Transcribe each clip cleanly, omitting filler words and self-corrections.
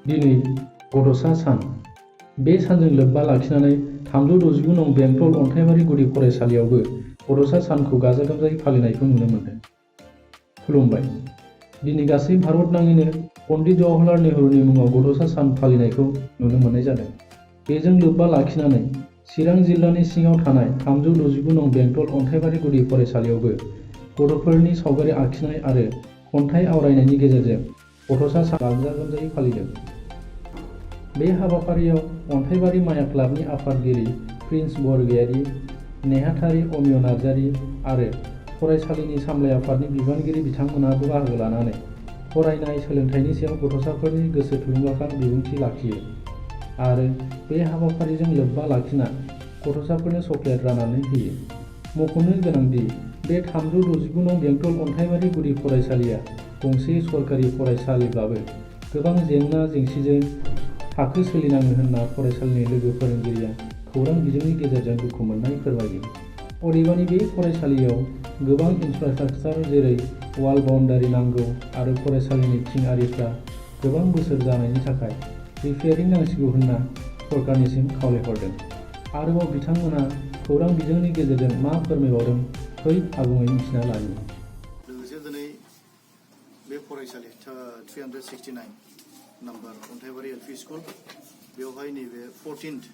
दिनै गथ'सा सान। बे सानजों लोब्बा लाखिनानै 369 नं बेंटल अन्थाइबारि गुदि फरायसालियावबो गथ'सा सानखौ गाजा गोमजायै फालिनायखौ नुनो मोन्दों। खुलुमबाय। दिनै गासै भारत नाङैनो पन्डित जवाहरलाल नेहरूनि मुङाव गथ'सा सान फालिनायखौ नुनो मोननाय जादों। बेजों लोब्बा लाखिनानै चिरां जिल्लानि सिङाव थानाय 369 नं बेंटल अन्थाइबारि गुदि फरायसालियावबो गथ'फोरनि सावगारि आखिनाय आरो खन्थाइ आवरायनायनि गेजेरजों गथ'सा सान गाजा गोमजायै फालिदों। बे हाबाफारियाव अन्थाइबारि माया क्लाबनि आफादगिरि प्रिन्स बरगयारि, नेहाथारि अमिय नार्जारि आरो फरायसालिनि सामलाय आफादनि बिबानगिरि बिथांमोनाबो बाहागो लानानै फरायनाय सोलोंथाइनि सायाव गथ'साफोरनि गोसो थुलुंगाखां बिबुंथि लाखियो आरो बे हाबाफारिजों लोब्बा लाखिना गथ'साफोरनो चकलेट राननानै होयो। मख'नो गोनांदि बे 369 नं बेंटल अन्थाइबारि गुदि फरायसालिया गंसे सरकारि फरायसालिब्लाबो गोबां जेंना जेंसिजों थाखो सोलिनाङो होनना फरायसालिनि लोगो फोरोंगिरिया खौरां बिजोंनि गेजेरजों दुखु मोननाय फोरमायो। अदेबानि बे फरायसालियाव गोबां इनफ्रास्ट्राकचार जेरै वाल बाउन्डारि नांगौ आरो फरायसालिनि थिं आरिफ्रा गोबां बोसोर जानायनि थाखाय रिपेयारिं नांसिगौ होनना सरकारनिसिम खावलायहरदों। आरोबाव बिथांमोना खौरां बिजोंनि गेजेरजों मा फोरमायबावदों फै आबुङै मिथिना लायो। लोगोसे दिनै बे फरायसालि 369 नम्बर अन्थाइबारि एलपि स्कुल बेवहाय नैबे 14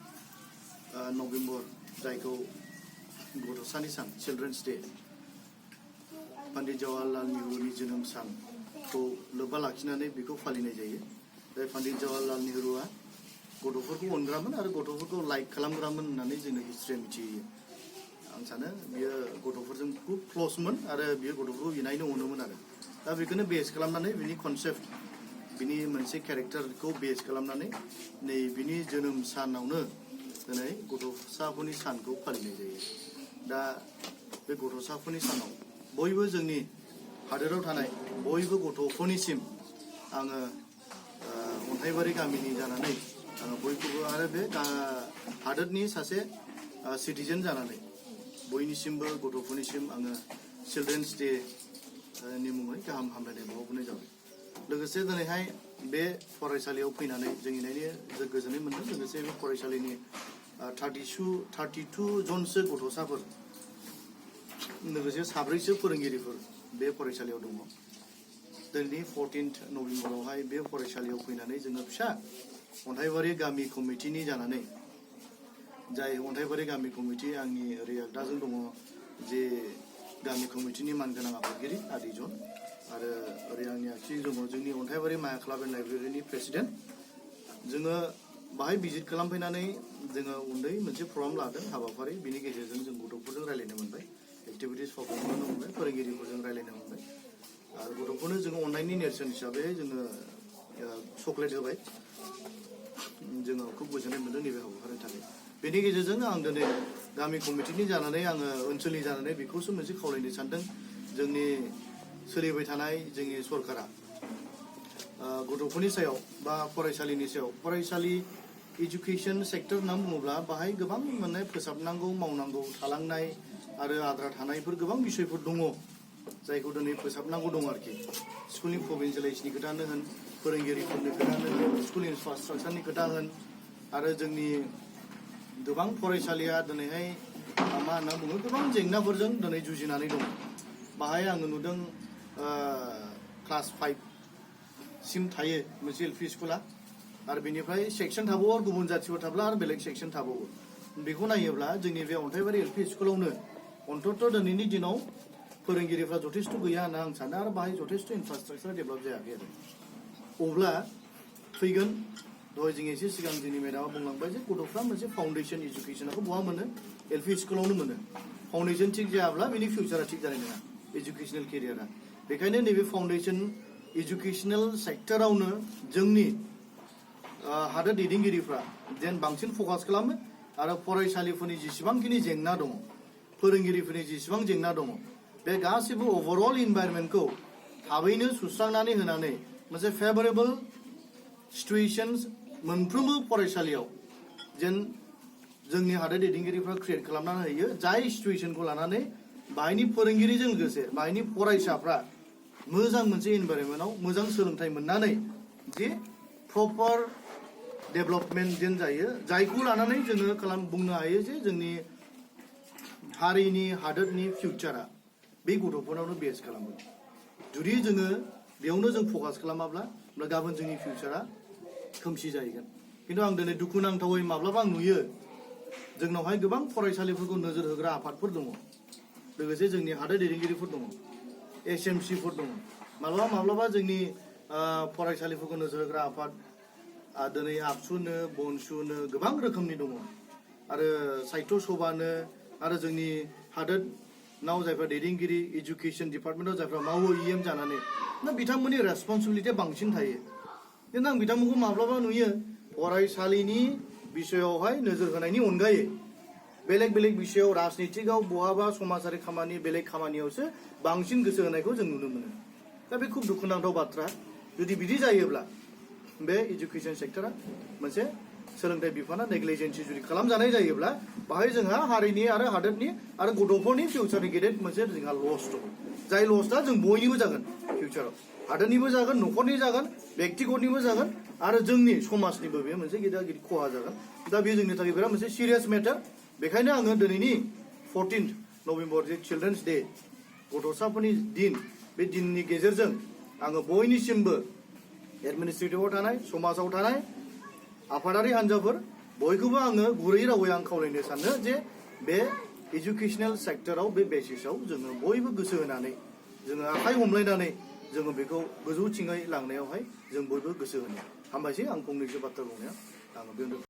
नभेम्बर जायखौ गथ'सानि सान चिल्ड्रेन्स डे पन्डित जवाहरलाल नेहरूनि जोनोम सानखौ लोब्बा लाखिनानै बेखौ फालिनाय जायो। बे पन्डित जवाहरलाल नेहरूआ गथ'फोरखौ अनग्रामोन आरो गथ'फोरखौ लाइक खालामग्रामोन होननानै जोङो हिस्ट्रिया मिथियो। आं सानो बियो गथ'फोरजों खुब क्लसमोन आरो बियो गथ'फोरखौ इनायनो अनोमोन आरो दा बेखौनो बेस खालामनानै बिनि कनसेप्ट बिनि मोनसे केरेक्टारखौ बेस खालामनानै नै बिनि जोनोम सानावनो दिनै गथ'साफोरनि सानखौ फालिनाय जायो। दा बे गथ'साफोरनि सानाव बयबो जोंनि हादोराव थानाय बयबो गथ'फोरनिसिम आङो अन्थाइबारि गामिनि जानानै आङो बयखौबो आरो बे हादोरनि सासे सिटिजेन जानानै बयनिसिमबो गथ'फोरनिसिम आङो चिल्ड्रेन्स डे नि मुङै गाहाम हामलायनाय बावहरनाय जाबाय। लोगोसे दिनैहाय बे फरायसालियाव फैनानै जों नायनो गोजोननाय मोन्दों। लोगोसे बे फरायसालिनि 32 जनसो गथ'साफोर लोगोसे 4सो फोरोंगिरिफोर बे फरायसालियाव दङ। दिनै 14 नभेम्बरावहाय बे फरायसालियाव फैनानै जोङो फिसा अन्थाइबारि गामि कमिटिनि जानानै जाय अन्थाइबारि गामि कमिटि आंनि ओरै आगदाजों दङ जे गामि कमिटिनि मानगोनां आफादगिरि आदिजन आरो ओरै आंनि आगसिजों दङ जोंनि अन्थाइबारि माया क्लाब एन्ड लाइब्रेरिनि प्रेसिडेन्ट। जोङो बाहाय भिजिट खालामफैनानै जोङो उन्दै मोनसे प्रग्राम लादों हाबाफारि बिनि गेजेरजों जों गथ'फोरजों रायलायनो मोनबाय, एक्टिभिटिस पारफर्म खालामनो मोनबाय, फोरोंगिरिफोरजों रायलायनो मोनबाय आरो गथ'फोरनो जोङो अननायनि नेरसोन हिसाबै जोङो चकलेट होबाय। जोङो खुब गोजोननाय मोन्दों नैबे हाबाफारिनि थाखाय। बेनि गेजेरजों आं दिनै गामि कमिटिनि जानानै आङो ओनसोलनि जानानै बेखौसो मोनसे खावलायनो सानदों जोंनि सोलिबाय थानाय जोंनि सरकारा गथ'फोरनि सायाव बा फरायसालिनि सायाव फरायसालि इडुकेसन सेक्टर होनना बुङोब्ला बाहाय गोबां माने फोसाबनांगौ मावनांगौ थालांनाय आरो आद्रा थानायफोर गोबां बिसयफोर दङ जायखौ दिनै फोसाबनांगौ दं आरोखि। स्कुलनि प्रभिन्सियेलाइजनि खोथानो होन, फोरोंगिरिफोरनि खोथानो होन, स्कुल इनफ्रास्ट्राकचारनि खोथा होन आरो जोंनि गोबां फरायसालिया दिनैहाय मा होनना बुङो गोबां जेंनाफोरजों दिनै जुजिनानै दं। बाहाय आङो नुदों क्लास 5 सिम थायो मोनसे एलपि स्कुला आरो बेनिफ्राय सेक्सन थाबावो आरो गुबुन जाथिफोर थाब्ला आरो बेलेग सेक्सन थाबावो। बेखौ नायोब्ला जोंनि बे अन्थाइबारि एलपि स्कुलावनो अन्तत दिनैनि दिनाव फोरोंगिरिफ्रा जथेस्थ' गैया होनना आं सानो आरो बाहाय जथेस्थ' इनफ्रास्ट्राकचार डेभेलप जायाखै आरो अब्ला फैगोन दहाय जों एसे सिगां जोंनि मेडामा बुंलांबाय जे गथ'फ्रा मोनसे फाउन्डेसन इडुकेसनखौ बहा मोनो एलपि स्कुलावनो मोनो। फाउन्डेसन थिग जायाब्ला बेनि फिउचारा थिग जानाय नङा इडुकेसनेल केरियारा। बेखायनो नैबे फाउन्डेसन इडुकेसनेल सेक्टरावनो जोंनि हादोर दैदेनगिरिफ्रा जेन बांसिन फकास खालामो आरो फरायसालिफोरनि जेसेबांखिनि जेंना दङ, फोरोंगिरिफोरनि जेसेबां जेंना दङ बे गासैबो अभारअल इनभाइरनमेन्टखौ थाबैनो सुस्रांनानै होनानै मोनसे फेभरेबल सिटुएशन्स मोनफ्रोमबो फरायसालियाव जेन जोंनि हादोर दैदेनगिरिफ्रा क्रिएट खालामनानै होयो जाय सिटुएशनखौ लानानै बाहायनि फोरोंगिरिजों लोगोसे बाहायनि फरायसाफ्रा मोजां मोनसे इनभाइरनमेन्टआव मोजां सोलोंथाइ मोननानै जे प्रपार डेभेलपमेन्ट जेन जायो जायखौ लानानै जोङो बुंनो हायो जे जोंनि हारिनि हादोरनि फिउचारा बे गथ'फोरनावनो बेस खालामो जुदि जोङो बेयावनो जों फकास खालामाब्ला गाबोन जोंनि फिउचारा खोमसि जाहैगोन खिन्थु आं दिनै दुखुनांथावै माब्लाबा आं नुयो जोंनावहाय गोबां फरायसालिफोरखौ नोजोर होग्रा आफादफोर दङ लोगोसे जोंनि हादोर दैदेनगिरिफोर दङ SMCफोर दङ माब्लाबा जोंनि फरायसालिफोरखौ नोजोर होग्रा आफाद दिनै आबसुनो बनसुनो गोबां रोखोमनि दङ आरो साहित्य सभानो आरो जोंनि हादोरनाव जायफ्रा दैदेनगिरि एजुकेसन डिपार्टमेन्टआव जायफ्रा मावो EM जानानै ना बिथांमोननि रेसपन्सिबिलिटिया बांसिन थायो खिन्थु आं बिथांमोनखौ माब्लाबा नुयो फरायसालिनि बिषयावहाय नोजोर होनायनि अनगायै बेलेग बिषयाव राजनितिकआव बहाबा समाजारि खामानि बेलेग खामानियावसो बांसिन गोसो होनायखौ जों नुनो मोनो दा बे खुब दुखुनांथाव बाथ्रा जुदि बिदि जायोब्ला बे एजुकेसन सेक्टरा मोनसे सोलोंथाइ बिफाना नेग्लिजेन्सि जुदि खालामजानाय जायोब्ला बाहाय जोंहा हारिनि आरो हादोरनि आरो गथ'फोरनि फिउचारनि गेदेर मोनसे जोंहा लस दङ जाय लसआ जों बयनिबो जागोन फिउचाराव हादोरनिबो जागोन न'खरनि जागोन व्यक्तिगतनिबो जागोन आरो जोंनि समाजनिबो बे मोनसे गिदिर खहा जागोन दा बे जोंनि थाखाय बिराद मोनसे सिरियास मेटार बेखायनो आङो दिनैनि 14 नभेम्बर जे चिल्ड्रेन्स डे गथ'साफोरनि दिन बे दिननि गेजेरजों आङो बयनिसिमबो एडमिनिस्ट्रेटिभआव थानाय समाजाव थानाय आफादारि हान्जाफोर बयखौबो आङो गुरै रावै आं खावलायनो सानो जे बे एजुकेसनेल सेक्टराव बे बेसिसाव जोङो बयबो गोसो होनानै जोङो आखाइ हमलायनानै जोङो बेखौ गोजौथिङै लांनायावहाय जों बयबो गोसो होनो हामबायसै आं फंनैसो बाथ्रा बुंनाया आङो बेयावनो